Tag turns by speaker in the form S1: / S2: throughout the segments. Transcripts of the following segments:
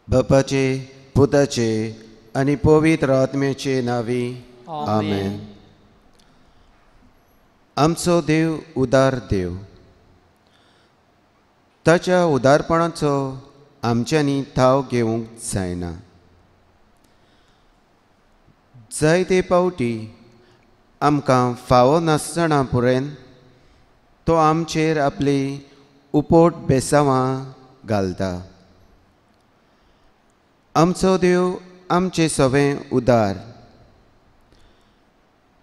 S1: बापाचे, पुताचे आनी पवित्र आत्म्याचे नावी आमेन. आमचो देव उदार देव, ताच्या उदारपणाचो आमच्यांनी थाव घेवंक जायना. जायते पावटी आमकां फावो नासतना पुरेन तो आमचेर आपली उपोट बेसांवां घालता. आमचो देव आमचे सगळें उदार.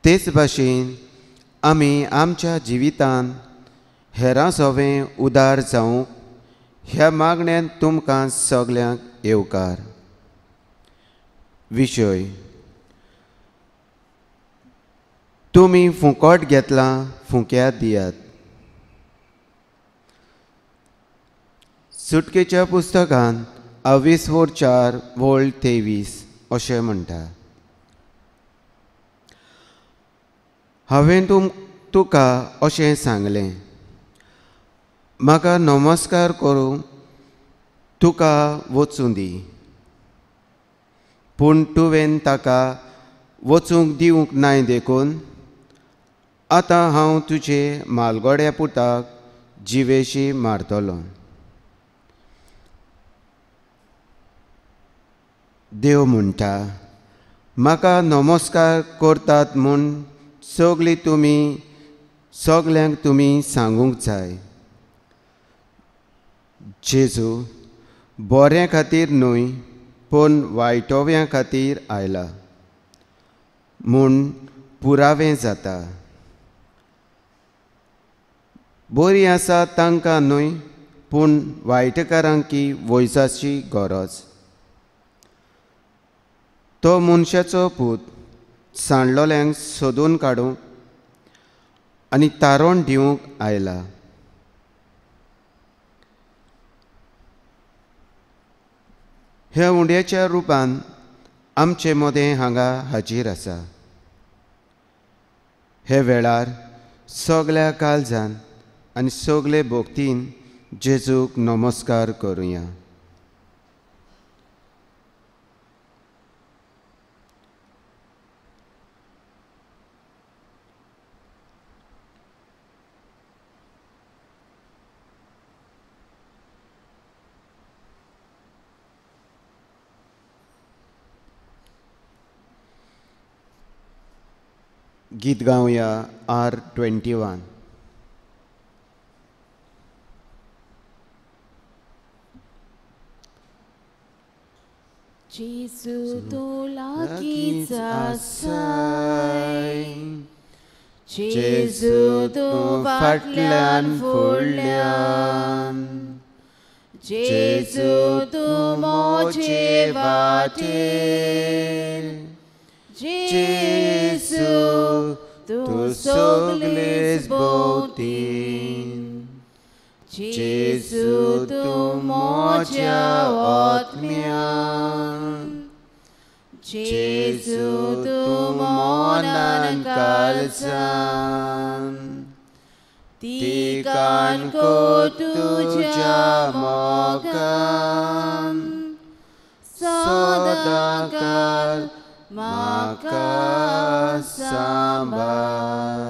S1: तेच भाशेन आमी आमच्या जिवितांत हेरां सगळें उदार जावंक ह्या मागण्यांत तुमकां सगल्यांक येवकार. विशय: तुमी फुकट घेतलां फुक्यात दियात. सुटकेच्या पुस्तकांत 22:4-23 अशें म्हणटा: हांवें तुका अशें सांगलें, म्हाका नमस्कार करूं तुका वचूं दी. पूण तुवें ताका वचूंक दिवंक नाय देखून आतां हांव तुजे मालगोड्या पुताक जिवेशी मारतलों. देव म्हणटा, म्हाका नमस्कार करतात म्हूण सगल्यांक तुमी सांगूंक जाय. जेजू बऱ्या खातीर न्हय पूण वायटोव्या खातीर आयला म्हूण पुरावें जाता. बरीं आसा तांकां न्हय पूण वायटकारांकी वैजाची गरज. तो मनशाचो पूत सांडलोल्यांक सोदून काडूंक आनी तारण दिवंक आयला. ह्या उंड्याच्या रुपान आमचे मोदें हांगा हाजीर आसा. हे वेळार सगल्या काळजान आनी सगले भोगतीन जेजूक नमस्कार करुया. गीत गावया R21.
S2: जेजू तूं लागींच आसाय, जेजू तूं फाटल्यान फुडल्यान, जेजू तूं मोचे वाटेर, जेजू तूं सगलेच भोवतीन, जेजू तूं मोच्या आत्म्यान, जेजू तूं मोनान काळजान, तिगान को तुज्या मोगान, सदांकाळ म्हाका सांबाळ.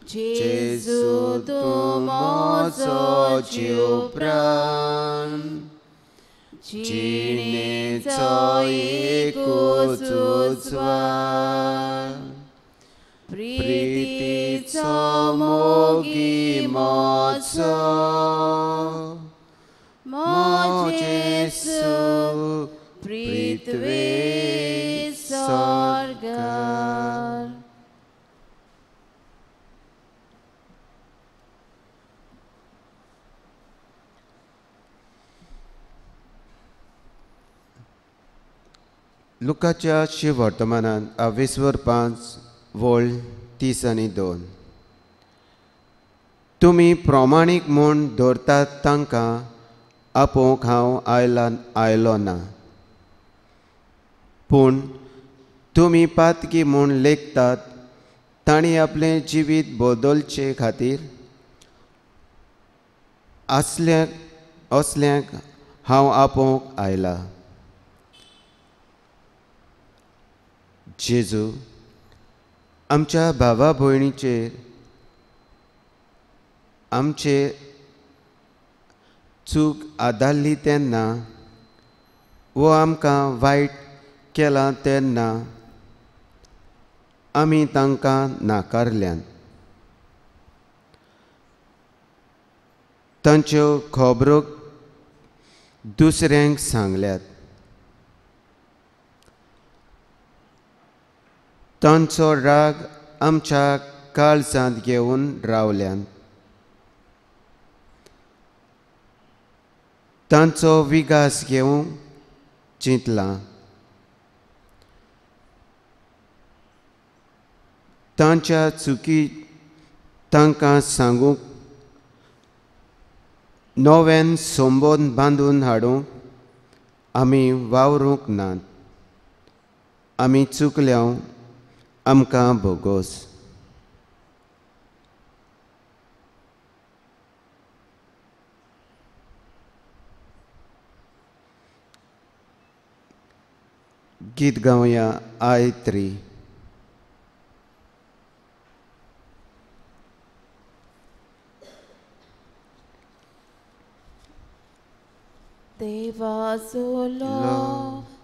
S2: जेजू तूं मोजो जीव प्राण, जिणेचो एकूच उजवाड, प्रितीचो मोगी मोजो, मोजेसू प्रितवे स्वर्गार.
S1: लुकाच्या शिवर्तमानांत 22:5-32. तुमी प्रमाणीक म्हूण दवरतात तांकां आपोवंक हांव आयलो ना, पूण तुमी पातकी म्हूण लेखतात तांणी आपलें जिवीत बदलचे खातीर असल्यांक हांव आपोवंक आयला. जेजू, आमच्या भावा भयणीचेर आमचेर चूक आदारली तेन्ना वो आमकां वायट केलां तेन्ना आमी तांकां नाकारल्यान. तांच्यो खबरो दुसऱ्यांक सांगल्यात. तांचो राग आमच्या काळजांत घेवन रावल्यान. तांचो विगास घेवंक चिंतलां. तांच्या चुकी तांकां सांगूंक नव्यान संबोध बांदून हाडूंक आमी वावरूंक नात. आमी चुकल्यांव आमकां भोगोस. गीत गावया आय 3.
S2: देवाचो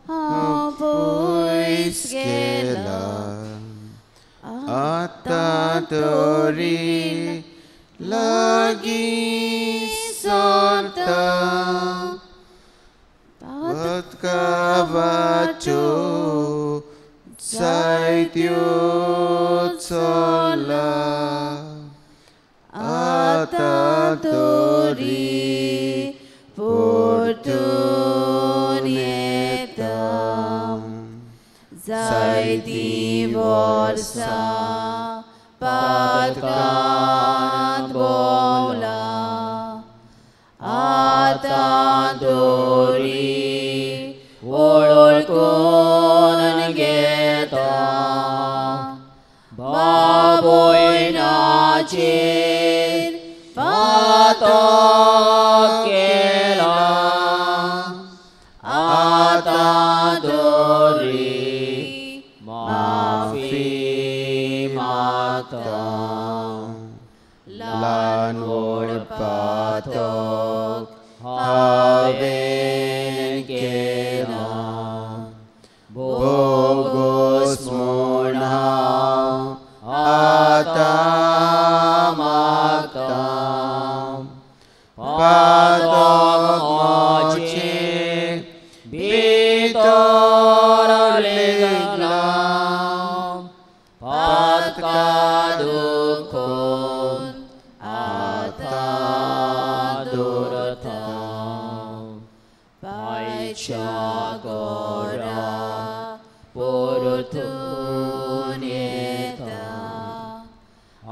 S2: हांव पयस गेला,
S1: आतां तरी लागीं सरता. पत्कावाच्यो जायत्यो चोला, आतां तरी परतून येता.
S2: जायतीं वर्सां पातकांत भोंवला, आतां तरी वळखून घेता. भाव भयणाचेर पातक केला, आतां तरी माफी मागता. ल्हान व्हड पातक हांवें केला, भोगोस म्हूण हांव आतां मागता. पातक म्हजें भितर लेगला, पातका दुखोवन आतां दवरता. पायच्या गोरा परतून येता,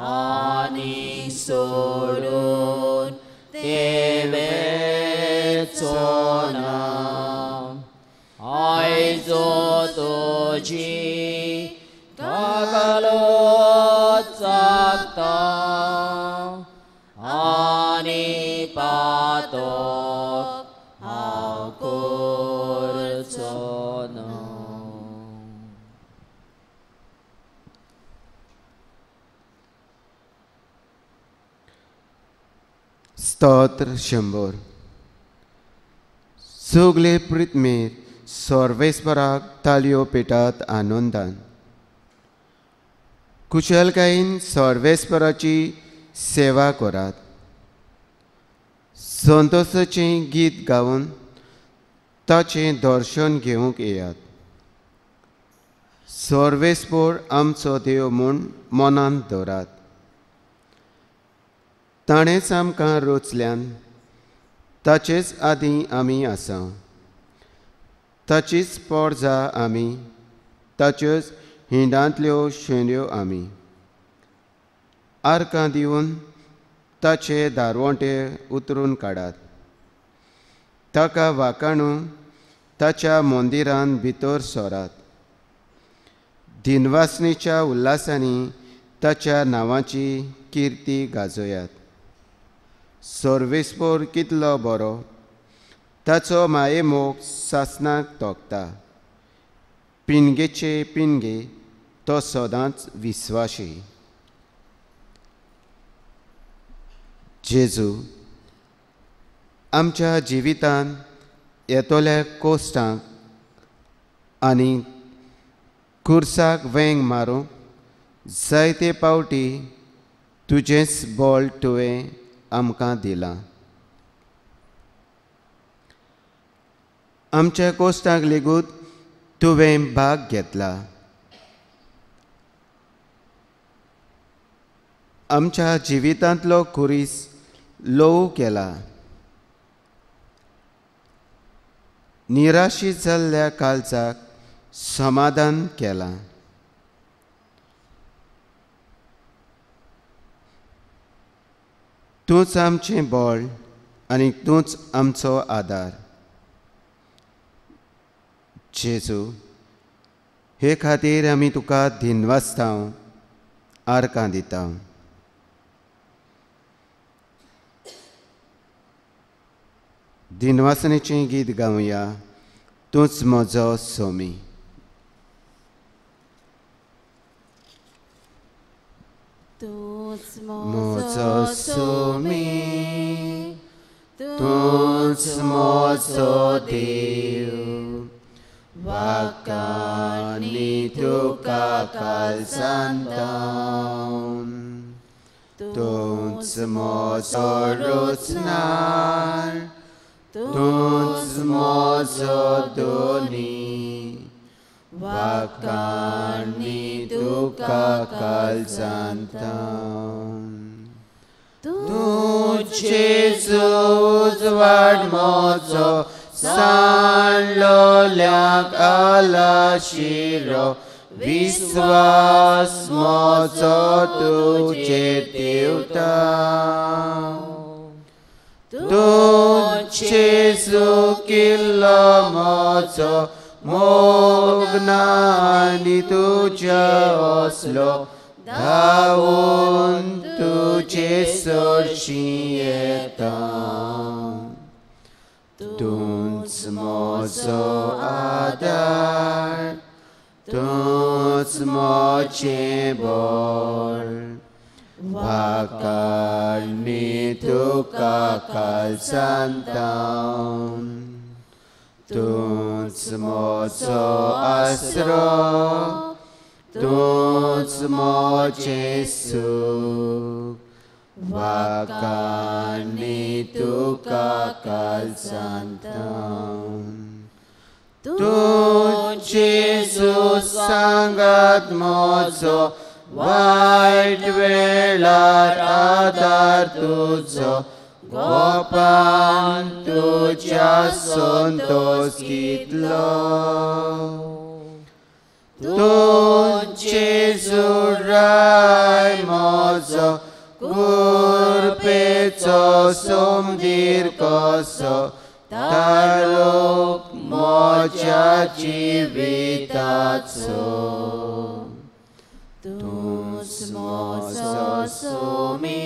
S2: आनी सोडून तेवेचो ना. आयजो तुजी कागालो जागता, आनी पातक हांव करचो ना.
S1: स्तोत्र 100. सगळे पृथ्वीर सर्वेस्पराक तालयो पेटात आनंदान. कुशलकायेन सर्वेस्पराची सेवा करात. संतोशाचें गीत गावन ताचें दर्शन घेवंक येयात. सर्वेस्पर आमचो देव म्हूण मनांत दवरात. ताणेंच आमकां रचल्यान ताचेच आदीं आमी आसा. ताचीच पोरजां आमी, ताच्योच हिंडांतल्यो शेंड्यो आमी. आर्कां दिवन ताचे दारवोंटे उतरून काडात. ताका वाकाणून ताच्या मंदिरांत भितर सोरात. दिनवासनेच्या उल्हासांनी ताच्या नांवाची किर्ती गाजोयात. सर्वेस्पर कितलो बरो, ताचो माये मोग सासनाक तोखता. पिणगेचे पिणगे तो सदांच विस्वाशी. जेजू, आमच्या जिवितांत येतोल्या कोश्टांक आनी कुर्साक वेंग मारूंक जायते पावटी तुजेंच बोळ तुवें आमकां दिलां. आमच्या कोश्टांक लेगून तुवें भाग घेतला. आमच्या जिवितांतलो खुरीस लोव केला. निराशीत जाल्ल्या काळजाक समाधान केलां. तूंच आमचें बळ आनी तूंच आमचो आदार. जेजू, हे खातीर आमी तुका दिनवासतांव आर्कां दिता. दिनवासनेचें गीत गावया. तूंच म्हजो सोमी.
S3: तूंच
S1: म्हजो सोमी, तूंच म्हजो देव. वाकांनी तुका काळजांतावन. तूंच म्हजो रोचनार, तूंच म्हजो दोनी. वाकांनी तुका काळजांतावन. तूं जेजू उजवाड म्हजो सांडलोल्याक आलाशिरो. विस्वास म्हजो तुजेर देंवता. तूं जेजू किल्लो म्हजो मोगना आनी तुज्या असलो धांवून तुजे सरशीं येता. तूंच म्हजो आदार, तूंच म्हजें बळ. वाकांनी तुका काळजांतावन. तूंच म्हजो आसरो, तूंच म्हजें सूख. वाकांनी तुका काळजांतावन. तूं जेजू सांगात म्हजो वायट वेळार आदार तुजो. गोपान तुज्या संतोष कितलो. तूं जेजू राय म्हजो कुरपेचो सोमदीर कसो. ताळोक म्हज्या जिविताचो. तूंच म्हजो सोमी,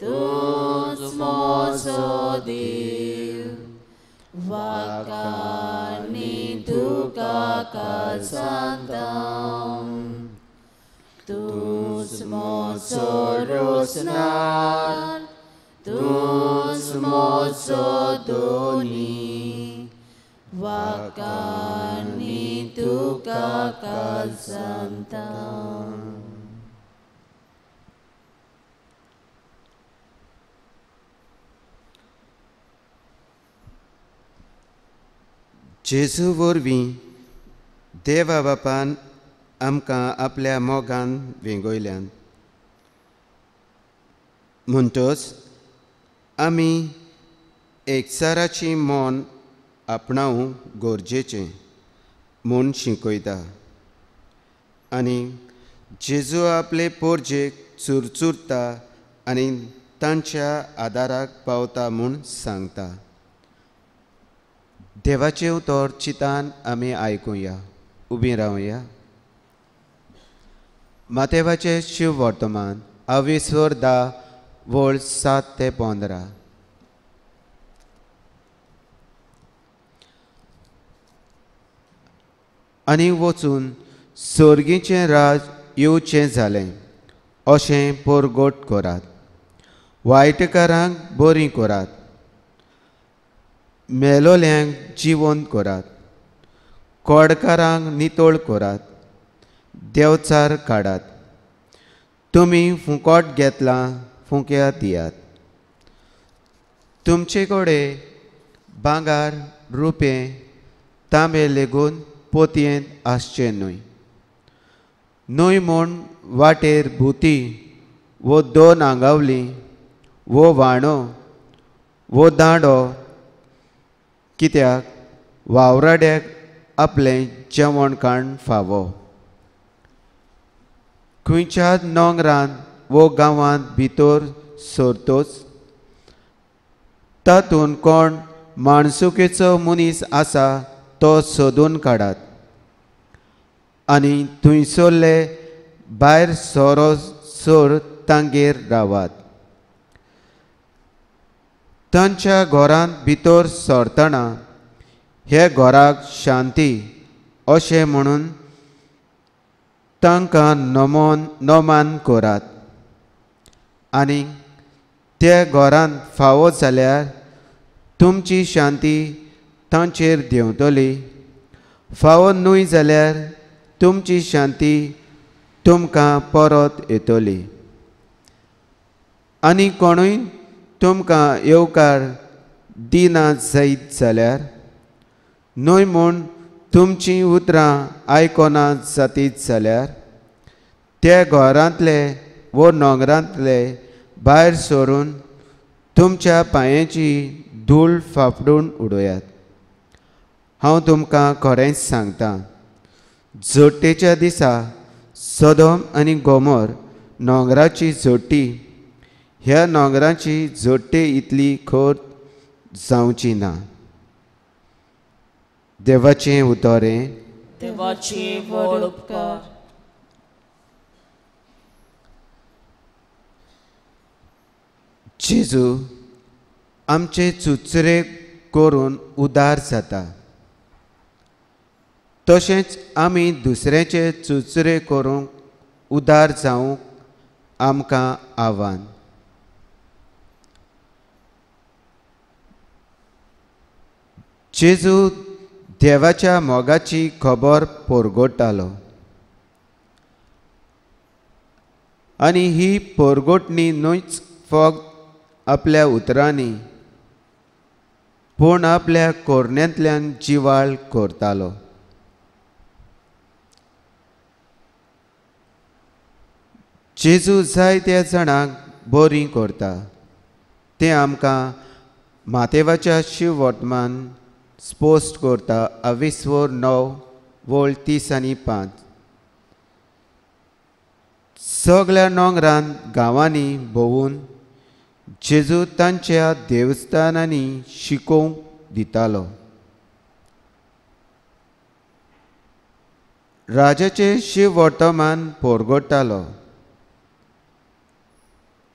S1: तूंच म्हजो देव. वाकांनी तुका काळजांतावन. तूंच म्हजो रोचनार, तूंच म्हजो दोनी. वाकांनी तुका काळजांतावन. जेजू वरवीं देवा बापान आमकां आपल्या मोगान वेंगयल्यान. म्हणटच आमी एकचाराची मोन आपणावंक गरजेचें म्हूण शिकयता. आनी जेजू आपले पोरजेक चुरचुरता आनी तांच्या आदाराक पावता म्हूण सांगता. देवाचें उतर चितान आमी आयकुया. उबीं रावया. मातेवाचें शिव वर्तमान 10 वळ 7 ते 15. आनी वचून सर्गीचें राज येवचें जालें अशें परगोट करात. वायटकारांक बरीं करात, मेलोल्यांक जिवंत करात, कोडकारांक नितळ करात, देंवचार काडात. तुमी फुकट घेतलां फुक्या दियात. तुमचे कडेन भांगार रुपें तांबे लेगून पोतयेंत आसचें न्हय. न्हय म्हूण वाटेर भुती वो 2 आंगावलीं वो वांडो वो दांडो, कित्याक वावराड्याक आपलें जेवण खाण फावो. खंयच्याच नोंगरांत वो गांवांत भितर सरतोच तातूंत कोण माणसुकेचो मनीस आसा तो सोदून काडात आनी थंयसरले भायर सोर तांगेर रावात. तांच्या घरांत भितर सरतना हे घराक शांती अशें म्हणून तांकां नोमान करात. आनी त्या घरांत फावो जाल्यार तुमची शांती तांचेर देंवतली. फावो न्हय जाल्यार तुमची शांती तुमकां परत येतली. आनी कोणूय तुमकां येवकार दिना जायत जाल्यार न्हय म्हूण तुमचीं उतरां आयकना जातीत जाल्यार त्या घरांतले वो नोंगरांतले भायर सरून तुमच्या पांयांची धूळ फाफडून उडयात. हांव तुमकां खरेंच सांगतां, जोडटेच्या दिसा सदोम आनी गोमोर नोंगराची जोडटी ह्या नोंगराची जोडटे इतली खोट जावची ना. देवाचें उतोरें.
S2: देवाची व्हड उपकार.
S1: जेजू आमचे चुचरे करून उदार जाता, तशेंच आमी दुसऱ्याचे चुचरे करूंक उदार जावंक आमकां आव्हान. जेजू देवाच्या मोगाची खबर परगोडटालो आनी ही परगोटणी न्हयच फक्त आपल्या उतरांनी पूण आपल्या कोरण्यांतल्यान जिवाळ करतालो. जेजू जायत्या जाणांक बरीं करता तें आमकां मातेवाच्या शिव वर्तमान स्पोस्ट करता 22:9-30-5. सगळ्या नोंगरांत गांवांनी भोंवून जेजू तांच्या देवस्थानांनी शिकोवंक दितालो. राजाचें शिव वर्तमान परगडटालो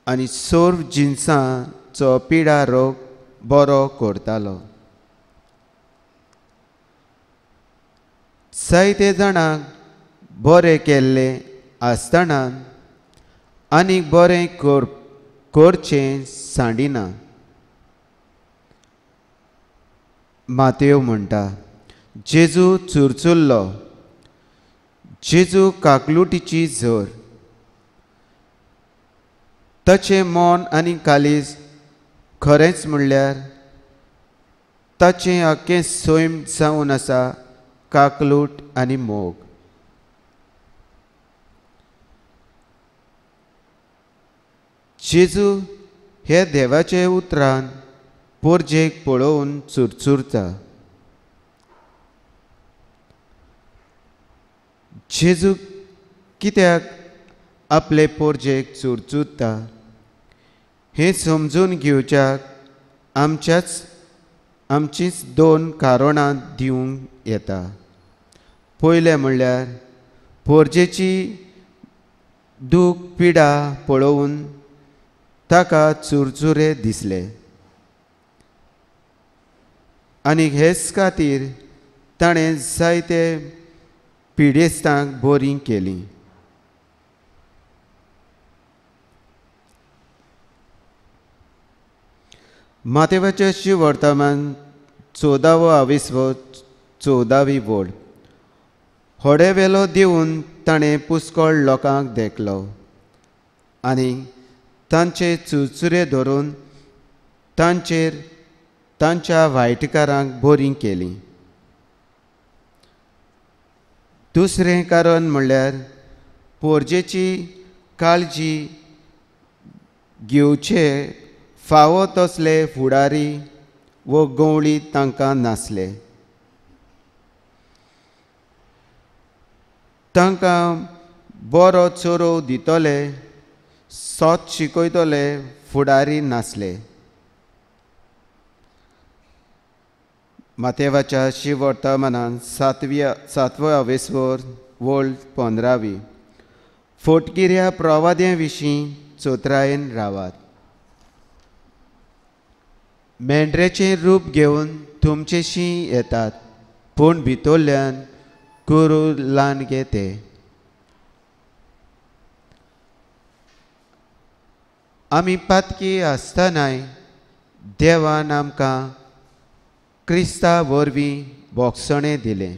S1: आनी सोर्व जिन्सांचो पिडा रोग बरो करतालो. जायते जाणांक बरें केल्लें आसतना आनीक बरें करचें सांडिना. मातेव म्हणटा, जेजू चुरचुल्लो, जेजू काकलुटीची झर. ताचें मोन आनी कालीज खरेंच म्हणल्यार ताचें आख्खें सैम जावन आसा काकलूट आनी मोग. जेजू हे देवाचे उतरान पोरजेक पळोवन चुरचुरता. जेजू कित्याक आपले पोरजेक चुरचुरता हें समजून घेवच्याक आमचीच 2 कारणां दिवंक येता. पयलें म्हणल्यार पोरजेची दूख पिडा पळोवन ताका चुरचुरे दिसले आनी हेच खातीर ताणें जायते पिडेस्तांक बोरीं केलीं. मातेवाचें शिव वर्तमान 14वी 14वी वोड. होडे वेलो दिवन ताणें पुस्कळ लोकांक देखलो आनी तांचे चुरचुरे धरून तांच्या वायटकारांक बोरीं केलीं. दुसरें कारण म्हणल्यार पोरजेची काळजी घेवचे फावो तसले फुडारी वो गवळी तांकां नासले. तांकां बरो चोरो दितले सोत शिकयतले फुडारी नासले. मातेवाच्या शिव वर्तमानांत 7वी वोळ 15वी. फोटगिऱ्या प्रवाद्यां विशीं चोत्रायेन रावात. मेंढरेचें रूप घेवन तुमचेशीं येतात पूण भितरल्यान गुरू लानगे ते. आमी पातकी आसतनाय देवान आमकां क्रिस्ता वरवीं बोगसणें दिलें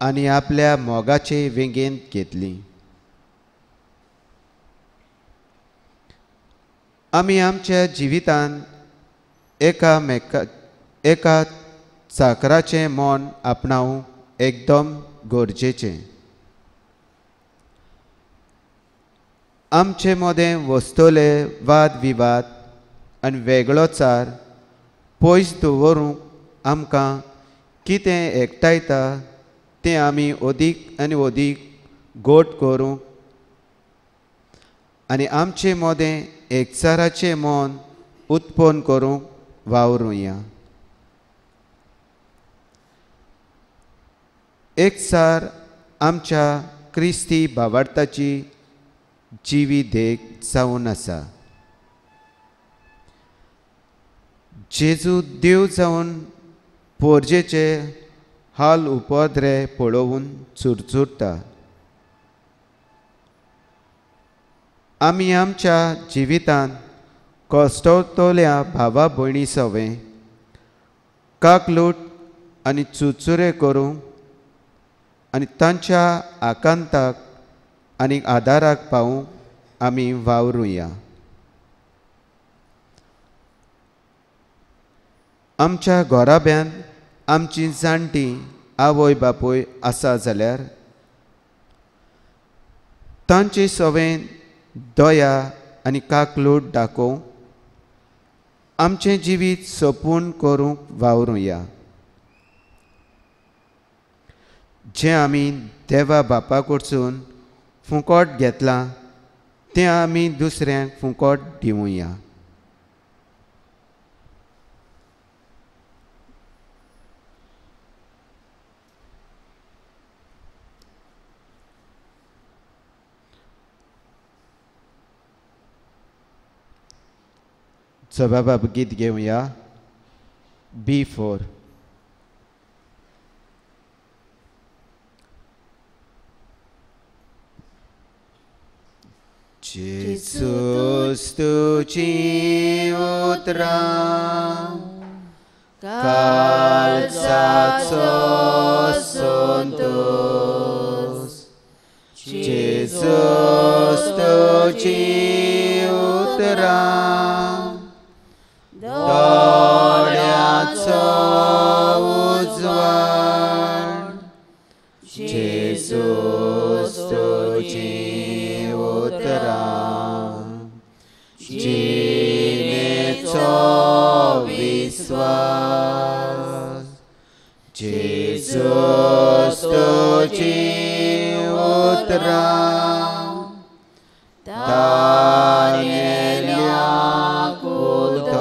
S1: आनी आपल्या मोगाचे वेंगेंत घेतली. आमी आमच्या जिवितांत एका चाकराचें मोन आपणावंक एकदम गरजेचें. आमचे मोदें वस्तोले वाद विवाद आनी वेगळोचार पयस दवरूंक आमकां कितें एकठायता तें आमी अदीक आनी अदीक गोट करूंक आनी आमचें मोदें एकचाराचें मोन उत्पन्न करूंक वावरुया. एकचार आमच्या क्रिस्ती भावार्थाची जिवी देख जावन आसा. जेजू देव जावन पोरजेचे हाल उपद्रे पळोवन चुरचुरता. आमी आमच्या जिवितांत कश्टतल्या भावा भयणी सवें काकलूट आनी चुरचुरे करूंक आनी तांच्या आकांताक आनी आदाराक पावूंक आमी वावरुया. आमच्या घोराब्यांत आमची जाणटी आवय बापूय आसा जाल्यार तांचे सवें दया आनी काकलूट दाखोवंक आमचें जिवीत सोपून करूंक वावरुया. जें आमी देवा बापा कडसून फुकट घेतलां तें आमी दुसऱ्यांक फुकट दिवया. सभाबाब गीत घेवया. B4. जेसूस तुजी उतरां काळजाचो संतोष. जेसूस तुजी उतरां दोळ्याचो उजवाड. जेसूस तुजी उतरां जिणेचो विस्वास. जेसूस तुजी उतरां दानियेल्याक उदक.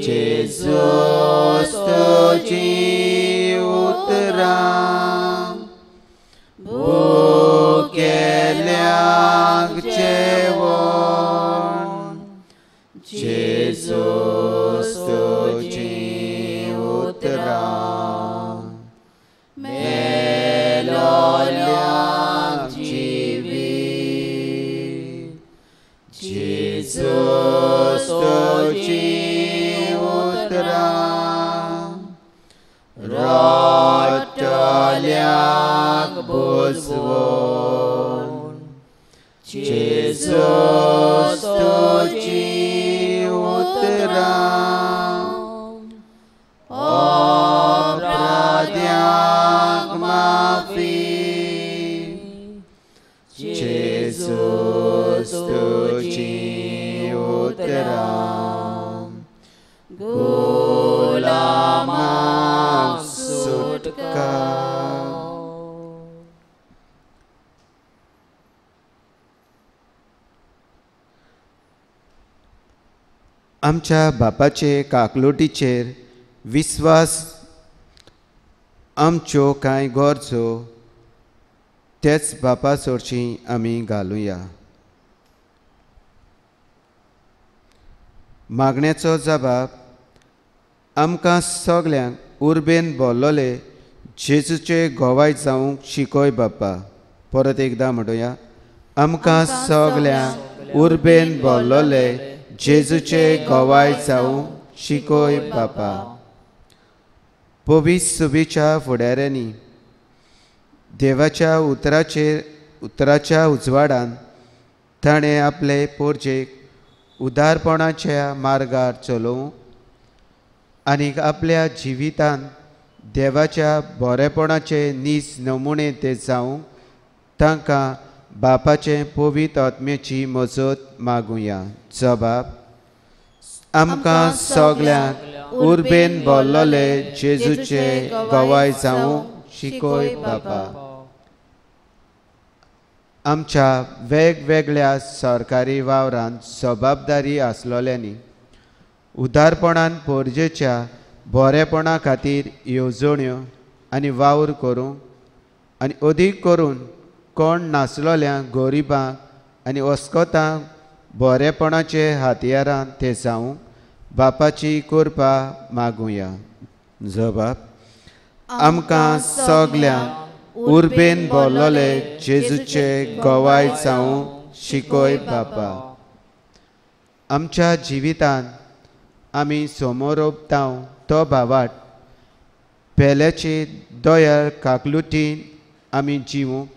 S1: जेसूस तुजी उतरां भुकेल्याक जेवण. जेसूस तुजी उतरां जेजूस तुझी उतरां रडटल्यांक बुजवून जेजूस तुझी उतरां अपराध्यांक माफी जेजूस तुझी उतरां गुलामांक सुटका. आमच्या बापाचे काकलुटीचेर विस्वास आमच्यो कांय गरजो तेच बापा सोडची आमी घालुया. मागण्याचो जबाब आमकां सगल्यांक उर्बेन भरलोले जेजूचे गोवाय जावंक शिकय बापा. परत एकदां म्हणुया. आमकां सगल्यांक उर्बेन भरलोले जेजूचे गोवाय जावंक शिकय बापा. पवित्र सुबेच्या फुडाऱ्यांनी देवाच्या उतराच्या उजवाडान ताणें आपले पोरजेक उदारपणाच्या मार्गार चलोवंक आनी आपल्या जिवितांत देवाच्या बरेपणाचे नीज नमुणे ते जावंक तांकां बापाचे पवित्र आत्म्याची मजत मागुया. जबाब आमकां सगल्यांक उर्बेन भरलोले जेजूचे गोवाय जावंक शिकय बापा. आमच्या वेगवेगळ्या सरकारी वावरांत जबाबदारी आसलोल्यांनी उदारपणान पोरजेच्या बरेपणा खातीर येवजण्यो आनी वावर करूंक आनी अदीक करून कोण नासलोल्या गरिबांक आनी अस्कोतांक बरेपणाचे हातयारां ते जावंक बापाची कृपा मागुया. जबाब आमकां सगल्यांक उर्बेन भरलोले जेजूचे गोवाय जावंक शिकय बापा. आमच्या जिवितांत आमी समोर ओपताव तो भावाट पेल्याचे दोयाळ काकलुटीन आमी जिवूंक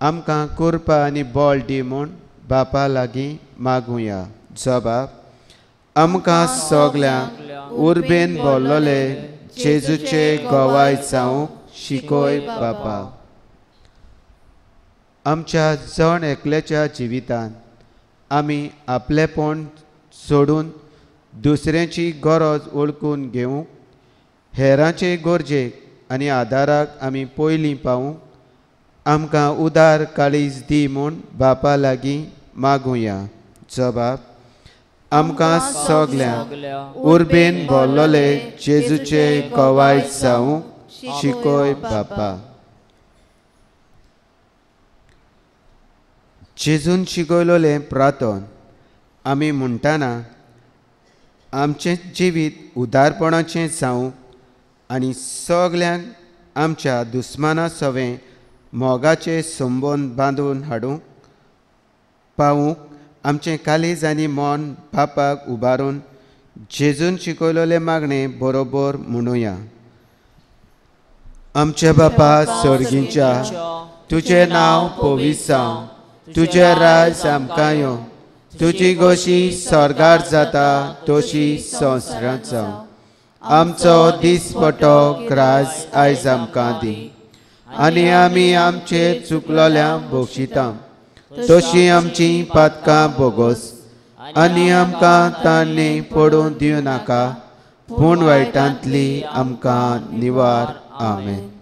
S1: आमकां कृपा आनी बळ दी म्हूण बापा लागीं मागुया. जबाब आमकां सगल्यांक उर्बेन भरलोले जेजूचे गोवाय जावंक शिकय बापा. आमच्या जण एकल्याच्या जिवितांत आमी आपलेपण सोडून दुसऱ्याची गरज ओळखून घेवंक हेरांचे गरजेक आनी आदाराक आमी पयलीं पावूंक आमकां उदार काळीज दी म्हूण बापा लागीं मागुया. जबाब आमकां सगल्यांक उर्बेन भरलोले जेजूचे गोवाय जावंक शिकय बापा. जेजून शिकयलोलें प्रार्थन आमी म्हणटाना आमचें जिवीत उदारपणाचें जावंक आनी सगल्यांक आमच्या दुस्माना सवें मोगाचे संबंद बांदून हाडूंक पावूंक आमचें कालीज आनी मन बापाक उबारून जेजून शिकयलोलें मागणें बरोबर म्हणुया. आमचे बापा सर्गींच्या तुजें नांव पवित्र जावं. तुजें राज आमकां यो. तुजी गोशी स्वर्गार जाता तशी संवसारांत जावं. आमचो दिसपटो क्रास आयज आमकां दी आनी आमी आमचेर चुकलोल्यांक बक्षिता तशी आमची पातकां बोगोस आनी आमकां तांणी पडून दिवं नाका पूण वायटांतली आमकां निवार. आमेन.